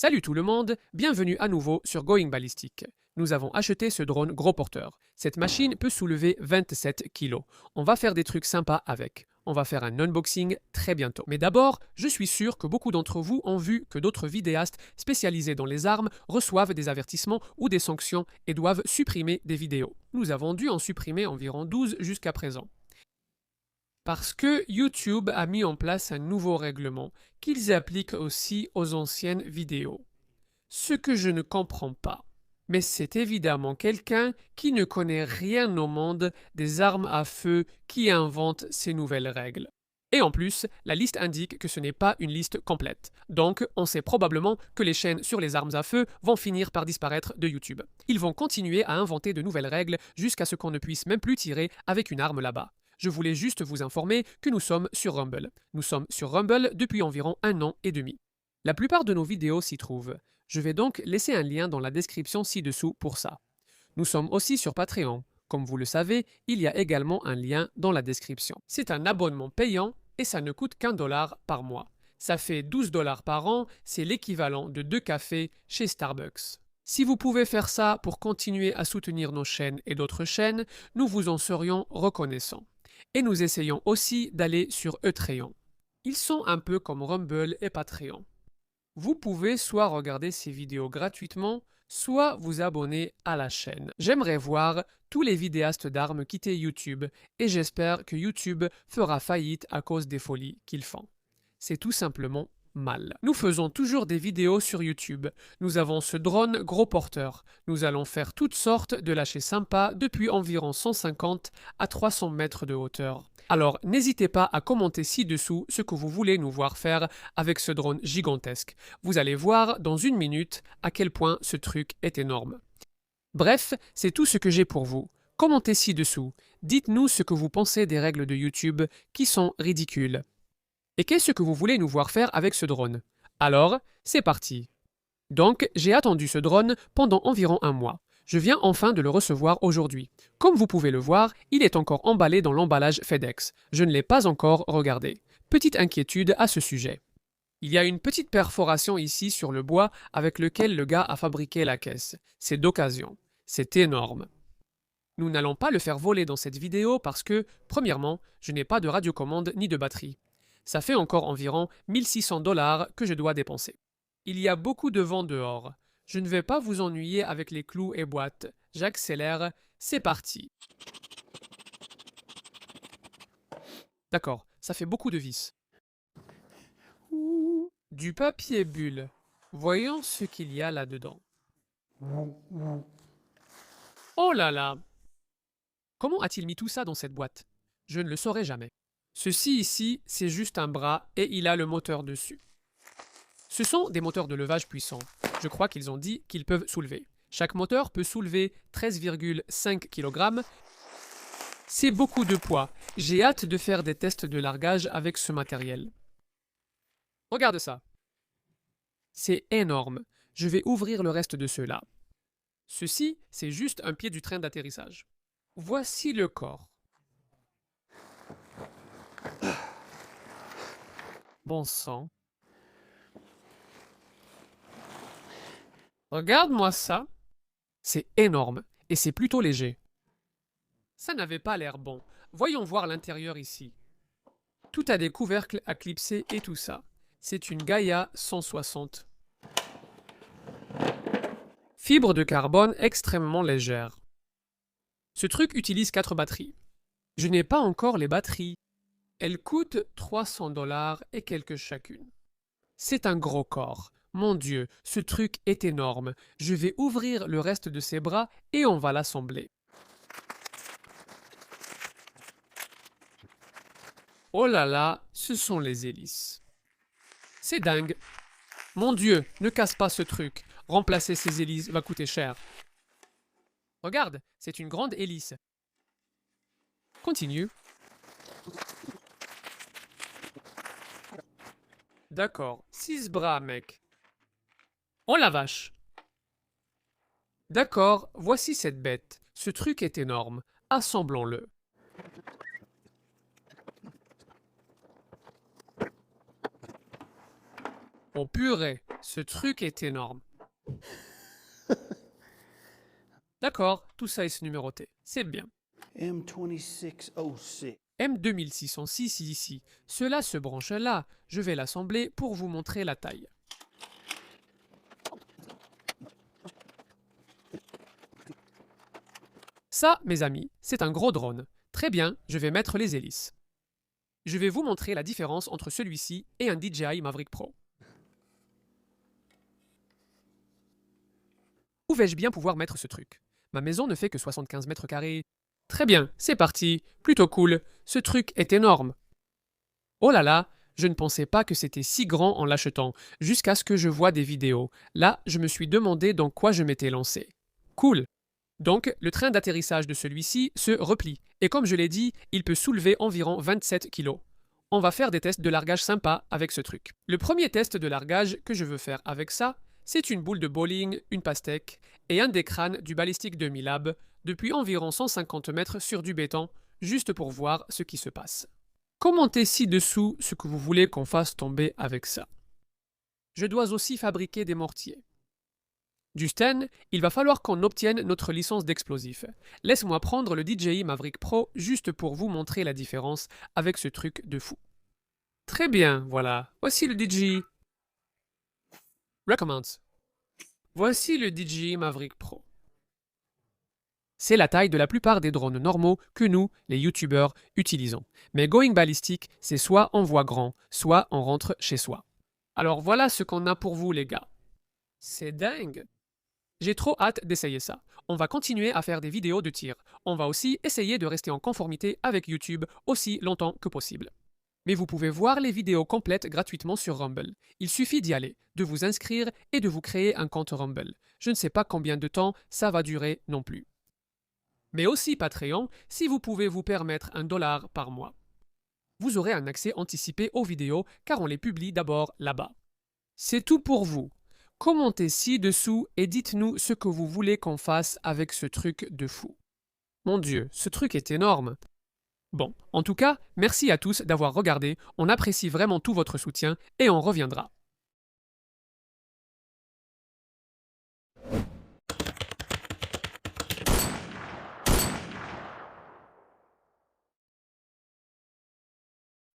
Salut tout le monde, bienvenue à nouveau sur Going Ballistic. Nous avons acheté ce drone gros porteur. Cette machine peut soulever 27 kg. On va faire des trucs sympas avec. On va faire un unboxing très bientôt. Mais d'abord, je suis sûr que beaucoup d'entre vous ont vu que d'autres vidéastes spécialisés dans les armes reçoivent des avertissements ou des sanctions et doivent supprimer des vidéos. Nous avons dû en supprimer environ 12 jusqu'à présent. Parce que YouTube a mis en place un nouveau règlement qu'ils appliquent aussi aux anciennes vidéos. Ce que je ne comprends pas. Mais c'est évidemment quelqu'un qui ne connaît rien au monde des armes à feu qui invente ces nouvelles règles. Et en plus, la liste indique que ce n'est pas une liste complète. Donc, on sait probablement que les chaînes sur les armes à feu vont finir par disparaître de YouTube. Ils vont continuer à inventer de nouvelles règles jusqu'à ce qu'on ne puisse même plus tirer avec une arme là-bas. Je voulais juste vous informer que nous sommes sur Rumble. Nous sommes sur Rumble depuis environ 1 an et demi. La plupart de nos vidéos s'y trouvent. Je vais donc laisser un lien dans la description ci-dessous pour ça. Nous sommes aussi sur Patreon. Comme vous le savez, il y a également un lien dans la description. C'est un abonnement payant et ça ne coûte qu'1$ par mois. Ça fait 12$ par an, c'est l'équivalent de 2 cafés chez Starbucks. Si vous pouvez faire ça pour continuer à soutenir nos chaînes et d'autres chaînes, nous vous en serions reconnaissants. Et nous essayons aussi d'aller sur Eutreon. Ils sont un peu comme Rumble et Patreon. Vous pouvez soit regarder ces vidéos gratuitement, soit vous abonner à la chaîne. J'aimerais voir tous les vidéastes d'armes quitter YouTube et j'espère que YouTube fera faillite à cause des folies qu'ils font. C'est tout simplement mal. Nous faisons toujours des vidéos sur YouTube. Nous avons ce drone gros porteur. Nous allons faire toutes sortes de lâchers sympas depuis environ 150 à 300 mètres de hauteur. Alors n'hésitez pas à commenter ci-dessous ce que vous voulez nous voir faire avec ce drone gigantesque. Vous allez voir dans 1 minute à quel point ce truc est énorme. Bref, c'est tout ce que j'ai pour vous. Commentez ci-dessous. Dites-nous ce que vous pensez des règles de YouTube qui sont ridicules. Et qu'est-ce que vous voulez nous voir faire avec ce drone? Alors, c'est parti. Donc, j'ai attendu ce drone pendant environ 1 mois. Je viens enfin de le recevoir aujourd'hui. Comme vous pouvez le voir, il est encore emballé dans l'emballage FedEx. Je ne l'ai pas encore regardé. Petite inquiétude à ce sujet. Il y a une petite perforation ici sur le bois avec lequel le gars a fabriqué la caisse. C'est d'occasion. C'est énorme. Nous n'allons pas le faire voler dans cette vidéo parce que, premièrement, je n'ai pas de radiocommande ni de batterie. Ça fait encore environ 1600$ que je dois dépenser. Il y a beaucoup de vent dehors. Je ne vais pas vous ennuyer avec les clous et boîtes. J'accélère. C'est parti. D'accord, ça fait beaucoup de vis. Du papier bulle. Voyons ce qu'il y a là-dedans. Oh là là! Comment a-t-il mis tout ça dans cette boîte? Je ne le saurai jamais. Ceci ici, c'est juste un bras et il a le moteur dessus. Ce sont des moteurs de levage puissants. Je crois qu'ils ont dit qu'ils peuvent soulever. Chaque moteur peut soulever 13,5 kg. C'est beaucoup de poids. J'ai hâte de faire des tests de largage avec ce matériel. Regarde ça. C'est énorme. Je vais ouvrir le reste de ceux-là. Ceci, c'est juste un pied du train d'atterrissage. Voici le corps. Bon sang. Regarde-moi ça. C'est énorme et c'est plutôt léger. Ça n'avait pas l'air bon. Voyons voir l'intérieur ici. Tout a des couvercles à clipser et tout ça. C'est une Gaia 160. Fibre de carbone extrêmement légère. Ce truc utilise 4 batteries. Je n'ai pas encore les batteries. Elles coûtent 300$ et quelques chacune. C'est un gros corps. Mon Dieu, ce truc est énorme. Je vais ouvrir le reste de ses bras et on va l'assembler. Oh là là, ce sont les hélices. C'est dingue. Mon Dieu, ne casse pas ce truc. Remplacer ces hélices va coûter cher. Regarde, c'est une grande hélice. Continue. D'accord, 6 bras, mec. Oh la vache! D'accord, voici cette bête. Ce truc est énorme. Assemblons-le. Oh purée, ce truc est énorme. D'accord, tout ça est numéroté. C'est bien. M2606. M2606 ici. Cela se branche là. Je vais l'assembler pour vous montrer la taille. Ça, mes amis, c'est un gros drone. Très bien, je vais mettre les hélices. Je vais vous montrer la différence entre celui-ci et un DJI Maverick Pro. Où vais-je bien pouvoir mettre ce truc? Ma maison ne fait que 75 mètres carrés. Très bien, c'est parti. Plutôt cool. Ce truc est énorme. Oh là là, je ne pensais pas que c'était si grand en l'achetant, jusqu'à ce que je vois des vidéos. Là, je me suis demandé dans quoi je m'étais lancé. Cool. Donc, le train d'atterrissage de celui-ci se replie. Et comme je l'ai dit, il peut soulever environ 27 kg. On va faire des tests de largage sympas avec ce truc. Le premier test de largage que je veux faire avec ça, c'est une boule de bowling, une pastèque et un des crânes du Ballistic 2000 Lab depuis environ 150 mètres sur du béton, juste pour voir ce qui se passe. Commentez ci-dessous ce que vous voulez qu'on fasse tomber avec ça. Je dois aussi fabriquer des mortiers. Justin, il va falloir qu'on obtienne notre licence d'explosif. Laisse-moi prendre le DJI Maverick Pro juste pour vous montrer la différence avec ce truc de fou. Très bien, voilà. Voici le DJI. Recommence. Voici le DJI Maverick Pro. C'est la taille de la plupart des drones normaux que nous, les youtubeurs, utilisons. Mais Going Ballistic, c'est soit on voit grand, soit on rentre chez soi. Alors voilà ce qu'on a pour vous les gars. C'est dingue! J'ai trop hâte d'essayer ça. On va continuer à faire des vidéos de tir. On va aussi essayer de rester en conformité avec YouTube aussi longtemps que possible. Mais vous pouvez voir les vidéos complètes gratuitement sur Rumble. Il suffit d'y aller, de vous inscrire et de vous créer un compte Rumble. Je ne sais pas combien de temps ça va durer non plus. Mais aussi Patreon si vous pouvez vous permettre $1 par mois. Vous aurez un accès anticipé aux vidéos car on les publie d'abord là-bas. C'est tout pour vous. Commentez ci-dessous et dites-nous ce que vous voulez qu'on fasse avec ce truc de fou. Mon Dieu, ce truc est énorme. Bon, en tout cas, merci à tous d'avoir regardé, on apprécie vraiment tout votre soutien et on reviendra.